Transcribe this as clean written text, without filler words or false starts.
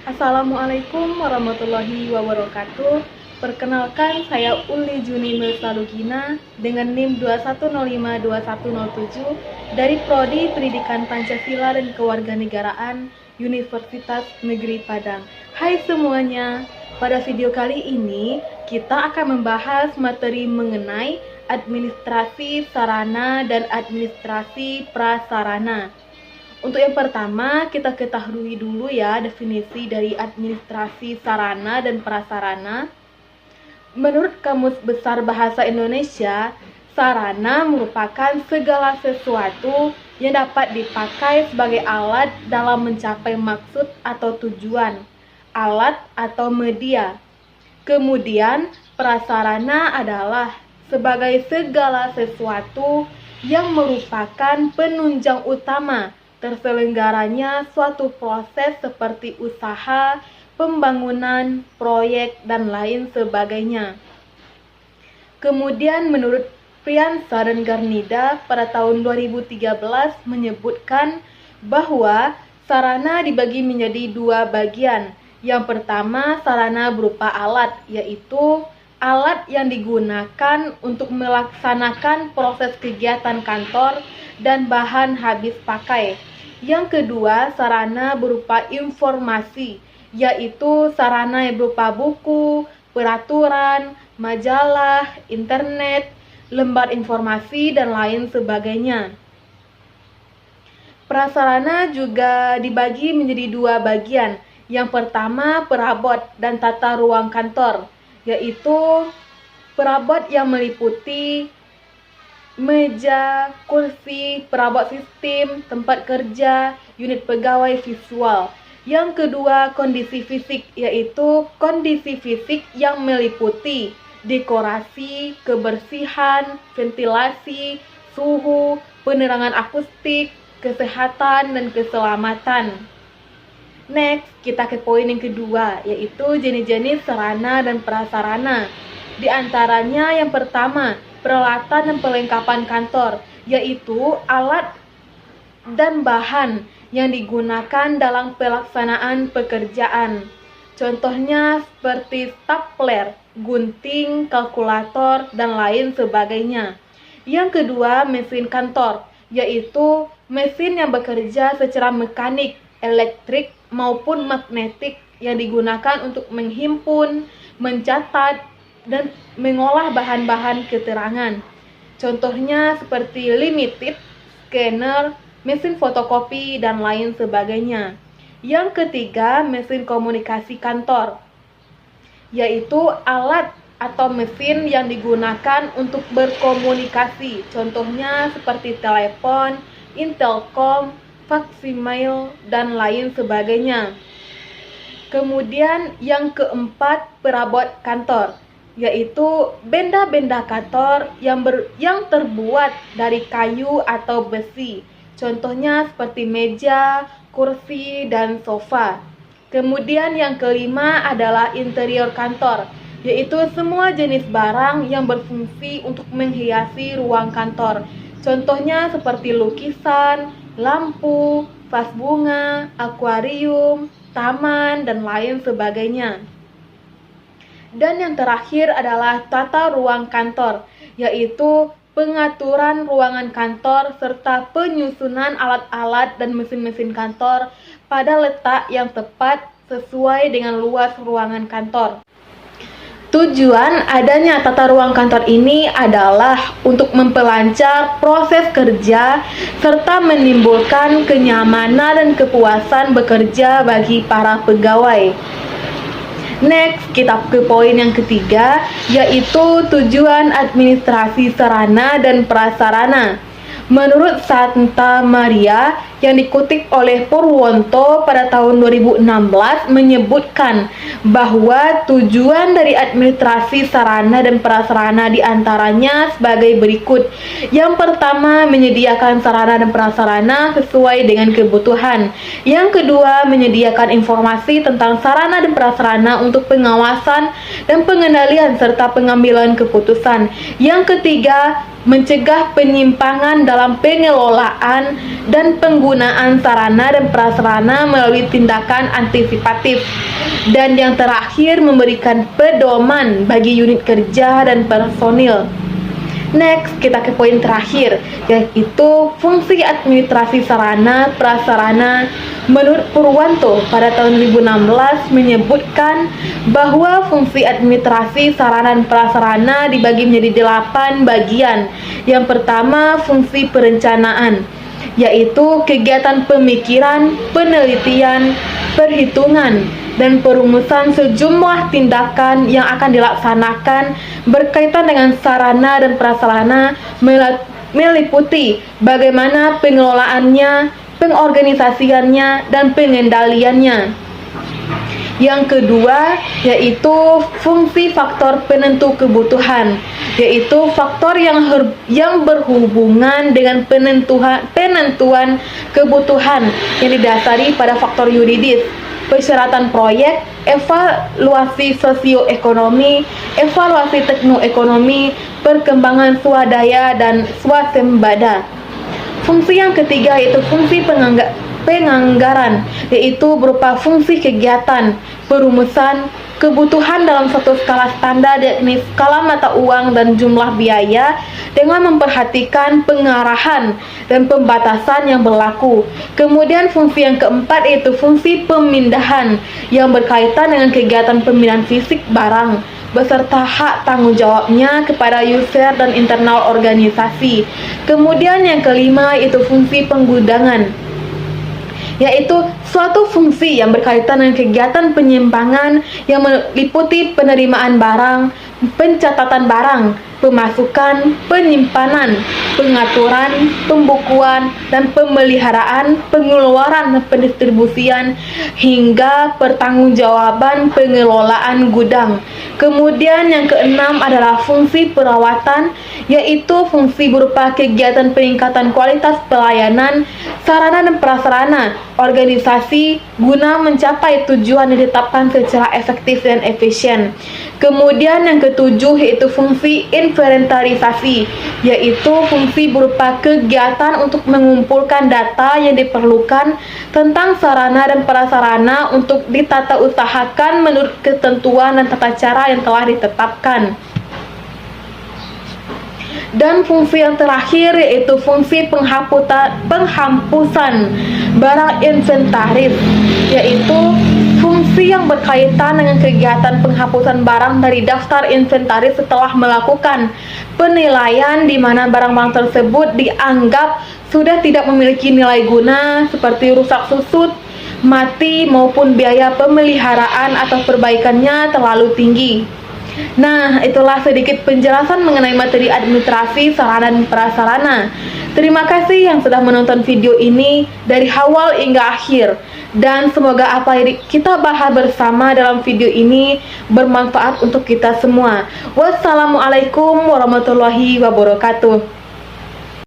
Assalamualaikum warahmatullahi wabarakatuh. Perkenalkan, saya Uli Juni Melsalugina dengan NIM 21052107 dari Prodi Pendidikan Pancasila dan Kewarganegaraan Universitas Negeri Padang. Hai semuanya, pada video kali ini kita akan membahas materi mengenai administrasi sarana dan administrasi prasarana. Untuk yang pertama, kita ketahui dulu ya definisi dari administrasi sarana dan prasarana. Menurut Kamus Besar Bahasa Indonesia, sarana merupakan segala sesuatu yang dapat dipakai sebagai alat dalam mencapai maksud atau tujuan, alat atau media. Kemudian, prasarana adalah sebagai segala sesuatu yang merupakan penunjang utama terselenggaranya suatu proses seperti usaha, pembangunan, proyek, dan lain sebagainya. Kemudian menurut Priyansa dan Garnida pada tahun 2013 menyebutkan bahwa sarana dibagi menjadi dua bagian. Yang pertama, sarana berupa alat, yaitu alat yang digunakan untuk melaksanakan proses kegiatan kantor dan bahan habis pakai. Yang kedua, sarana berupa informasi, yaitu sarana yang berupa buku, peraturan, majalah, internet, lembar informasi, dan lain sebagainya. Prasarana juga dibagi menjadi dua bagian. Yang pertama, perabot dan tata ruang kantor, yaitu perabot yang meliputi meja, kursi, perabot sistem, tempat kerja, unit pegawai visual. Yang kedua, kondisi fisik, yaitu kondisi fisik yang meliputi dekorasi, kebersihan, ventilasi, suhu, penerangan akustik, kesehatan, dan keselamatan. Next, kita ke poin yang kedua, yaitu jenis-jenis sarana dan prasarana. Di antaranya yang pertama, peralatan dan perlengkapan kantor, yaitu alat dan bahan yang digunakan dalam pelaksanaan pekerjaan. Contohnya seperti stapler, gunting, kalkulator, dan lain sebagainya. Yang kedua, mesin kantor, yaitu mesin yang bekerja secara mekanik, elektrik, maupun magnetik yang digunakan untuk menghimpun, mencatat, dan mengolah bahan-bahan keterangan. Contohnya seperti limited, scanner, mesin fotokopi, dan lain sebagainya. Yang ketiga, mesin komunikasi kantor, yaitu alat atau mesin yang digunakan untuk berkomunikasi. Contohnya seperti telepon, intercom, faksimiles, dan lain sebagainya. Kemudian yang keempat, perabot kantor, yaitu benda-benda kantor yang terbuat dari kayu atau besi. Contohnya seperti meja, kursi, dan sofa. Kemudian yang kelima adalah interior kantor, yaitu semua jenis barang yang berfungsi untuk menghiasi ruang kantor. Contohnya seperti lukisan, lampu, vas bunga, akuarium, taman, dan lain sebagainya. Dan yang terakhir adalah tata ruang kantor, yaitu pengaturan ruangan kantor serta penyusunan alat-alat dan mesin-mesin kantor pada letak yang tepat sesuai dengan luas ruangan kantor. Tujuan adanya tata ruang kantor ini adalah untuk memperlancar proses kerja serta menimbulkan kenyamanan dan kepuasan bekerja bagi para pegawai. Next, kita ke poin yang ketiga, yaitu tujuan administrasi sarana dan prasarana. Menurut Santa Maria yang dikutip oleh Purwonto pada tahun 2016 menyebutkan bahwa tujuan dari administrasi sarana dan prasarana diantaranya sebagai berikut. Yang pertama, menyediakan sarana dan prasarana sesuai dengan kebutuhan. Yang kedua, menyediakan informasi tentang sarana dan prasarana untuk pengawasan dan pengendalian serta pengambilan keputusan. Yang ketiga, mencegah penyimpangan dalam pengelolaan dan penggunaan penggunaan sarana dan prasarana melalui tindakan antisipatif. Dan yang terakhir, memberikan pedoman bagi unit kerja dan personil. Next, kita ke poin terakhir, yaitu fungsi administrasi sarana prasarana. Menurut Purwanto pada tahun 2016 menyebutkan bahwa fungsi administrasi sarana dan prasarana dibagi menjadi 8 bagian. Yang pertama, fungsi perencanaan, yaitu kegiatan pemikiran, penelitian, perhitungan, dan perumusan sejumlah tindakan yang akan dilaksanakan berkaitan dengan sarana dan prasarana, meliputi bagaimana pengelolaannya, pengorganisasiannya, dan pengendaliannya. Yang kedua, yaitu fungsi faktor penentu kebutuhan, yaitu faktor yang berhubungan dengan penentuan kebutuhan yang didasari pada faktor yuridis, persyaratan proyek, evaluasi sosioekonomi, evaluasi teknoekonomi, perkembangan swadaya dan swasembada. Fungsi yang ketiga yaitu fungsi penganggaran, yaitu berupa fungsi kegiatan, perumusan kebutuhan dalam satu skala standar, yakni skala mata uang dan jumlah biaya, dengan memperhatikan pengarahan dan pembatasan yang berlaku. Kemudian fungsi yang keempat yaitu fungsi pemindahan, yang berkaitan dengan kegiatan pemindahan fisik barang beserta hak tanggung jawabnya kepada user dan internal organisasi. Kemudian yang kelima yaitu fungsi penggudangan, yaitu suatu fungsi yang berkaitan dengan kegiatan penyimpangan yang meliputi penerimaan barang, pencatatan barang, pemasukan, penyimpanan, pengaturan, pembukuan, dan pemeliharaan, pengeluaran, pendistribusian, hingga pertanggungjawaban pengelolaan gudang. Kemudian yang keenam adalah fungsi perawatan, yaitu fungsi berupa kegiatan peningkatan kualitas pelayanan, sarana dan prasarana organisasi guna mencapai tujuan yang ditetapkan secara efektif dan efisien. Kemudian yang ketujuh yaitu fungsi inventarisasi, yaitu fungsi berupa kegiatan untuk mengumpulkan data yang diperlukan tentang sarana dan prasarana untuk ditata usahakan menurut ketentuan dan tata cara yang telah ditetapkan. Dan fungsi yang terakhir yaitu fungsi penghampusan barang inventaris, yaitu fungsi yang berkaitan dengan kegiatan penghapusan barang dari daftar inventaris setelah melakukan penilaian di mana barang-barang tersebut dianggap sudah tidak memiliki nilai guna seperti rusak susut, mati, maupun biaya pemeliharaan atau perbaikannya terlalu tinggi. Nah, itulah sedikit penjelasan mengenai materi administrasi sarana dan prasarana. Terima kasih yang sudah menonton video ini dari awal hingga akhir. Dan semoga apa yang kita bahas bersama dalam video ini bermanfaat untuk kita semua. Wassalamualaikum warahmatullahi wabarakatuh.